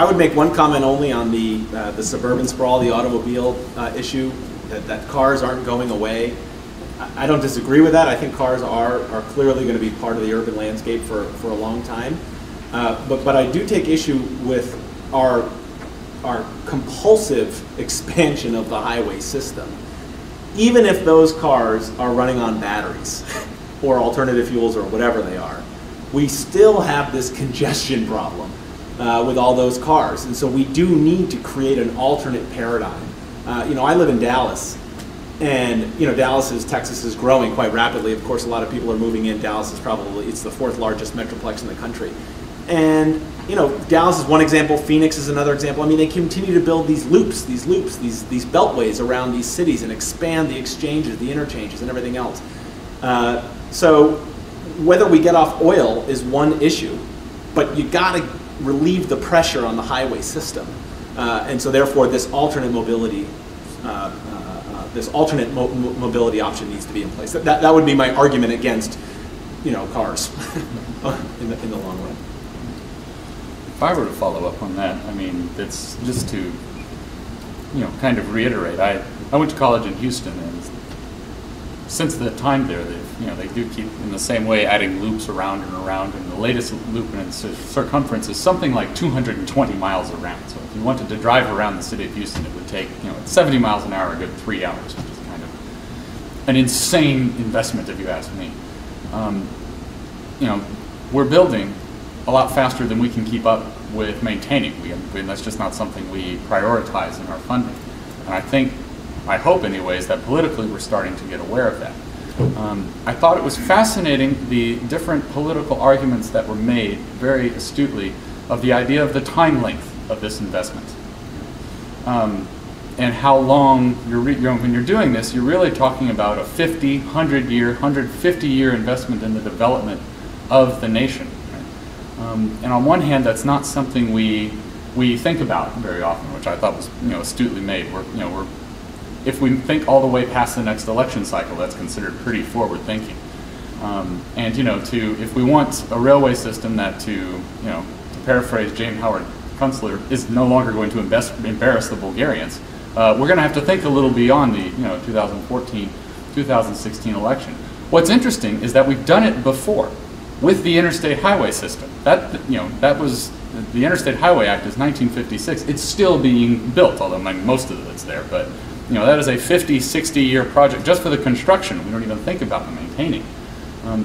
I would make one comment only on the suburban sprawl, the automobile issue, that cars aren't going away. I don't disagree with that. I think cars are clearly going to be part of the urban landscape for a long time. But I do take issue with our compulsive expansion of the highway system. Even if those cars are running on batteries or alternative fuels or whatever they are, we still have this congestion problem with all those cars. And so we do need to create an alternate paradigm. I live in Dallas, and Texas is growing quite rapidly. Of course, a lot of people are moving in. Dallas is it's the 4th largest metroplex in the country. And Dallas is one example, Phoenix is another example. I mean, they continue to build these loops, these beltways around these cities and expand the exchanges, the interchanges, and everything else. So whether we get off oil is one issue, but you got to relieve the pressure on the highway system. And so therefore this alternate mobility mobility option needs to be in place. That would be my argument against cars in the long run. If I were to follow up on that, I mean, it's just to kind of reiterate. I went to college in Houston, and since the time there, they do keep in the same way adding loops around and around, and the latest loop in its circumference is something like 220 miles around. So if you wanted to drive around the city of Houston, it would take at 70 miles an hour a good 3 hours, which is kind of an insane investment if you ask me. We're building a lot faster than we can keep up with maintaining. That's just not something we prioritize in our funding. And I hope anyways, that politically we're starting to get aware of that. I thought it was fascinating the different political arguments that were made very astutely of the idea of the time length of this investment. And how long, when you're doing this, you're really talking about a 50, 100-year, 150-year investment in the development of the nation. And on one hand, that's not something we think about very often, which I thought was astutely made. If we think all the way past the next election cycle, that's considered pretty forward-thinking. And if we want a railway system that, to paraphrase James Howard Kunstler, is no longer going to embarrass the Bulgarians, we're going to have to think a little beyond the 2014, 2016 election. What's interesting is that we've done it before with the interstate highway system. That was the Interstate Highway Act is 1956. It's still being built, although most of it's there. But that is a 50, 60-year project just for the construction. We don't even think about the maintaining.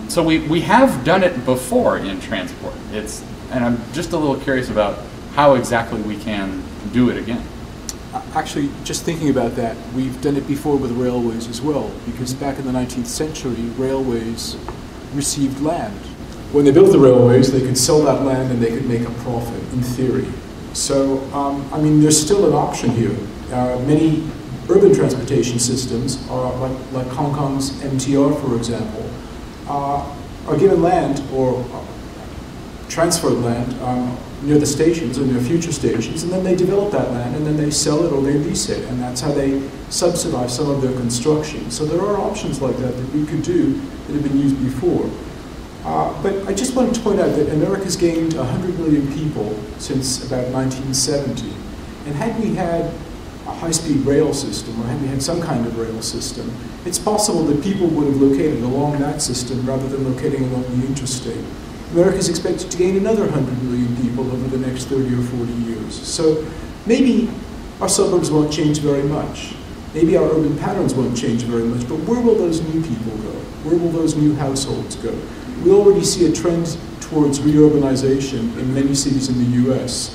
So we have done it before in transport. And I'm just a little curious about how exactly we can do it again. Actually, just thinking about that, we've done it before with railways as well, because back in the 19th century, railways received land. When they built the railways, they could sell that land and they could make a profit, in theory. So, I mean, there's still an option here. Many urban transportation systems, like Hong Kong's MTR, for example, are given land or transferred land near the stations or near future stations, and then they develop that land and then they sell it or they lease it, and that's how they subsidize some of their construction. So there are options like that that we could do that have been used before. But I just want to point out that America's gained 100 million people since about 1970. And had we had a high-speed rail system, or had we had some kind of rail system, it's possible that people would have located along that system rather than locating along the interstate. America is expected to gain another 100 million people over the next 30 or 40 years. So maybe our suburbs won't change very much. Maybe our urban patterns won't change very much, but where will those new people go? Where will those new households go? We already see a trend towards reurbanization in many cities in the US.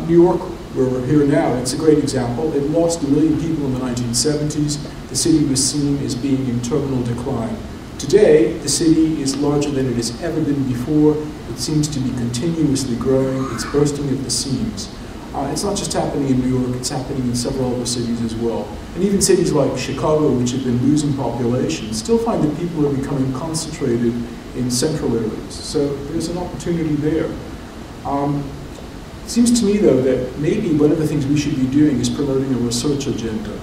New York, where we're here now, it's a great example. It lost 1 million people in the 1970s. The city was seen as being in terminal decline. Today, the city is larger than it has ever been before. It seems to be continuously growing. It's bursting at the seams. It's not just happening in New York, it's happening in several other cities as well. And even cities like Chicago, which have been losing population, still find that people are becoming concentrated in central areas. So there's an opportunity there. It seems to me, though, that maybe one of the things we should be doing is promoting a research agenda.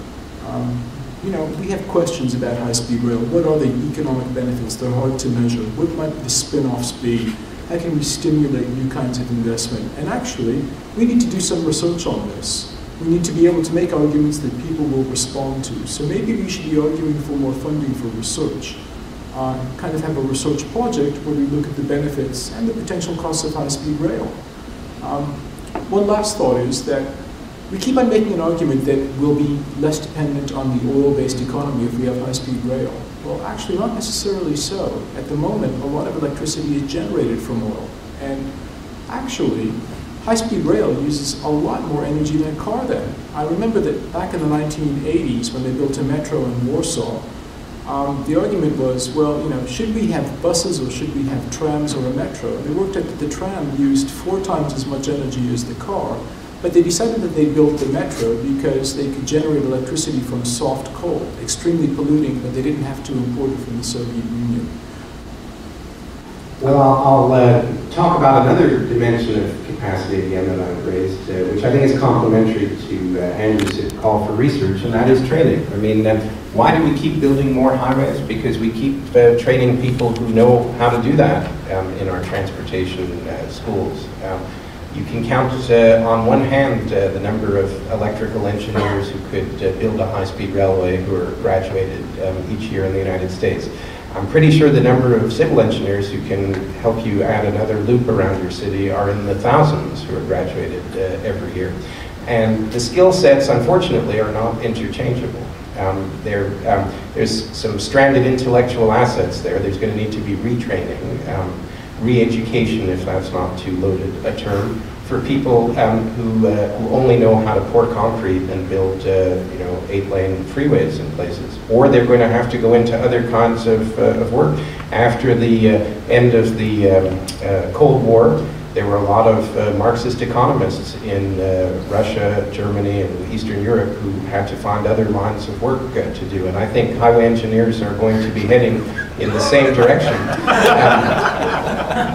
We have questions about high-speed rail. What are the economic benefits? They're hard to measure. What might the spin-offs be? how can we stimulate new kinds of investment? And actually, we need to do some research on this. We need to be able to make arguments that people will respond to. So maybe we should be arguing for more funding for research. Kind of have a research project where we look at the benefits and the potential costs of high-speed rail. One last thought is that we keep on making an argument that we'll be less dependent on the oil-based economy if we have high-speed rail. Well, actually, not necessarily so. At the moment, a lot of electricity is generated from oil. And actually, high-speed rail uses a lot more energy than a car then. I remember that back in the 1980s, when they built a metro in Warsaw, the argument was, well, you know, should we have buses or should we have trams or a metro? They worked out that the tram used 4 times as much energy as the car, but they decided that they built the metro because they could generate electricity from soft coal, extremely polluting, but they didn't have to import it from the Soviet Union. Well, I'll talk about another dimension of capacity again that I've raised, which I think is complementary to Andrew's call for research, and that is training. I mean, why do we keep building more highways? Because we keep training people who know how to do that in our transportation schools. You can count on one hand the number of electrical engineers who could build a high-speed railway who are graduated each year in the United States. I'm pretty sure the number of civil engineers who can help you add another loop around your city are in the thousands who are graduated every year. And the skill sets, unfortunately, are not interchangeable. There's some stranded intellectual assets there. There's going to need to be retraining, re-education, if that's not too loaded a term, for people who only know how to pour concrete and build 8-lane freeways in places. Or they're going to have to go into other kinds of work. After the end of the Cold War, there were a lot of Marxist economists in Russia, Germany, and Eastern Europe who had to find other lines of work to do. And I think highway engineers are going to be heading in the same direction.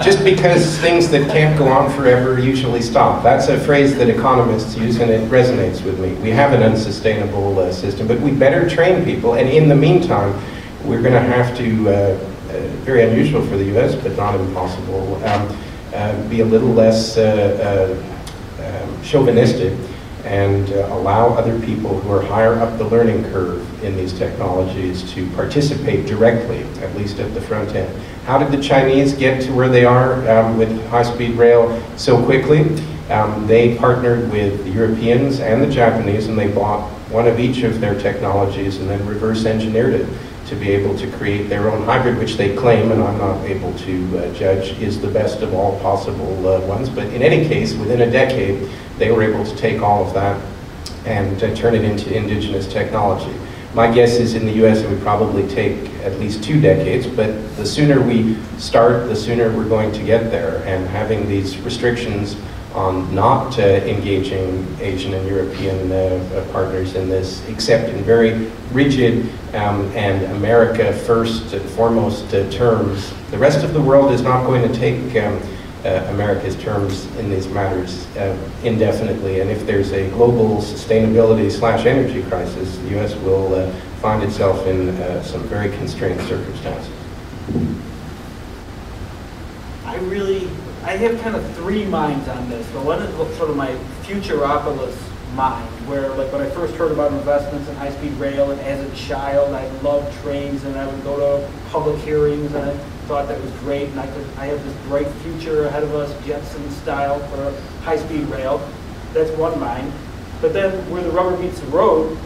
Just because things that can't go on forever usually stop. That's a phrase that economists use, and it resonates with me. We have an unsustainable system, but we better train people. And in the meantime, we're going to have to, very unusual for the US, but not impossible, be a little less chauvinistic and allow other people who are higher up the learning curve in these technologies to participate directly, at least at the front end. How did the Chinese get to where they are with high-speed rail so quickly? They partnered with the Europeans and the Japanese, and they bought one of each of their technologies and then reverse engineered it to be able to create their own hybrid, which they claim, and I'm not able to judge, is the best of all possible ones. But in any case, within a decade, they were able to take all of that and turn it into indigenous technology. My guess is in the US it would probably take at least 2 decades, but the sooner we start, the sooner we're going to get there. And having these restrictions on not engaging Asian and European partners in this, except in very rigid and America first and foremost terms. The rest of the world is not going to take America's terms in these matters indefinitely, and if there's a global sustainability/energy crisis, the U.S. will find itself in some very constrained circumstances. I have kind of 3 minds on this. The one is sort of my futuropolis mind, where like when I first heard about investments in high-speed rail, and as a child I loved trains, and I would go to public hearings, and I thought that was great, and I have this bright future ahead of us, Jetson style, for high-speed rail. That's one mind. But then where the rubber meets the road,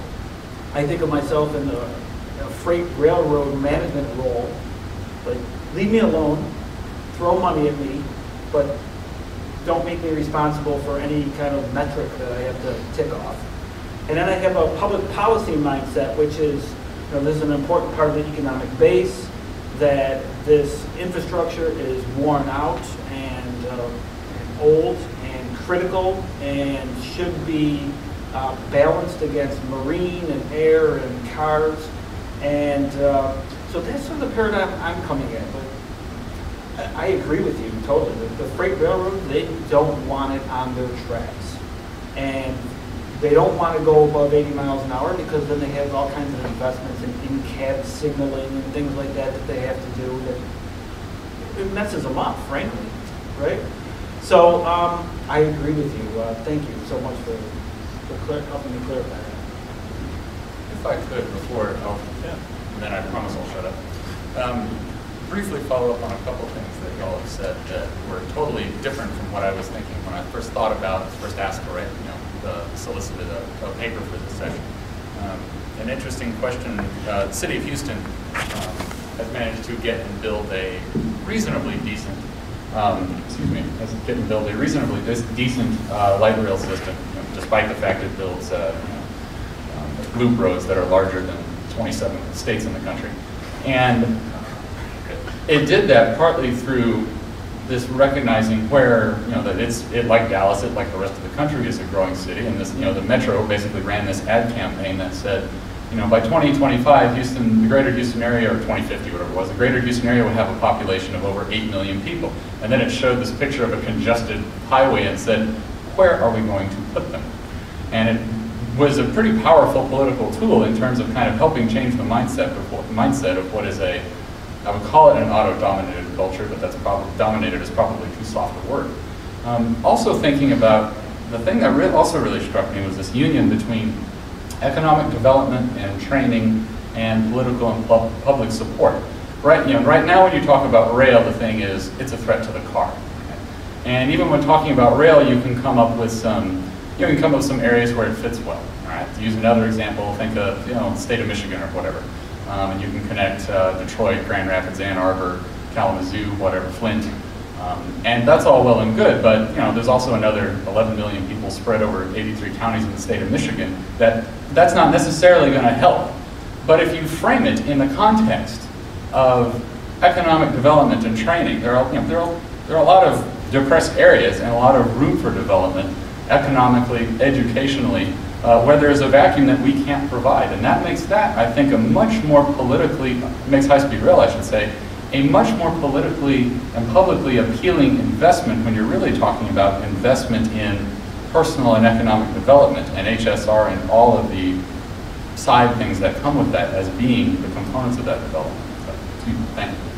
I think of myself in the freight railroad management role. Like, leave me alone, throw money at me, but don't make me responsible for any kind of metric that I have to tick off. And then I have a public policy mindset, which is, this is an important part of the economic base, that this infrastructure is worn out and old and critical and should be balanced against marine and air and cars. And so that's sort of the paradigm I'm coming at. But I agree with you totally. The freight railroad, they don't want it on their tracks. And they don't want to go above 80 miles an hour because then they have all kinds of investments in cab signaling and things like that that they have to do. That it messes them up, frankly. right? So I agree with you. Thank you so much for helping me clarify that. If I could, before, and then I promise I'll shut up. Briefly follow up on a couple things that y'all have said that were totally different from what I was thinking when I first thought about, first asked to write, solicited a paper for this session. An interesting question, the city of Houston has managed to get and build a reasonably decent, decent light rail system, despite the fact it builds loop roads that are larger than 27 states in the country. And it did that partly through this recognizing where, that like Dallas, like the rest of the country, is a growing city, and this, the Metro basically ran this ad campaign that said, by 2025, Houston, the greater Houston area, or 2050, whatever it was, the greater Houston area would have a population of over 8 million people. And then it showed this picture of a congested highway and said, where are we going to put them? And it was a pretty powerful political tool in terms of kind of helping change the mindset of what is I would call it an auto-dominated culture, but that's probably, dominated is probably too soft a word. Also thinking about, the thing that also really struck me was this union between economic development and training and political and public support. Right now when you talk about rail, the thing is, it's a threat to the car. Okay? And even when talking about rail, you can come up with some areas where it fits well. All right? To use another example, think of the state of Michigan or whatever. And you can connect Detroit, Grand Rapids, Ann Arbor, Kalamazoo, whatever, Flint. And that's all well and good, but there's also another 11 million people spread over 83 counties in the state of Michigan that's not necessarily going to help. But if you frame it in the context of economic development and training, there are a lot of depressed areas and a lot of room for development economically, educationally, where there's a vacuum that we can't provide. And that makes that, I think, a much more politically, makes high-speed rail, I should say, a much more politically and publicly appealing investment when you're really talking about investment in personal and economic development and HSR and all of the side things that come with that as being the components of that development. So, thank you.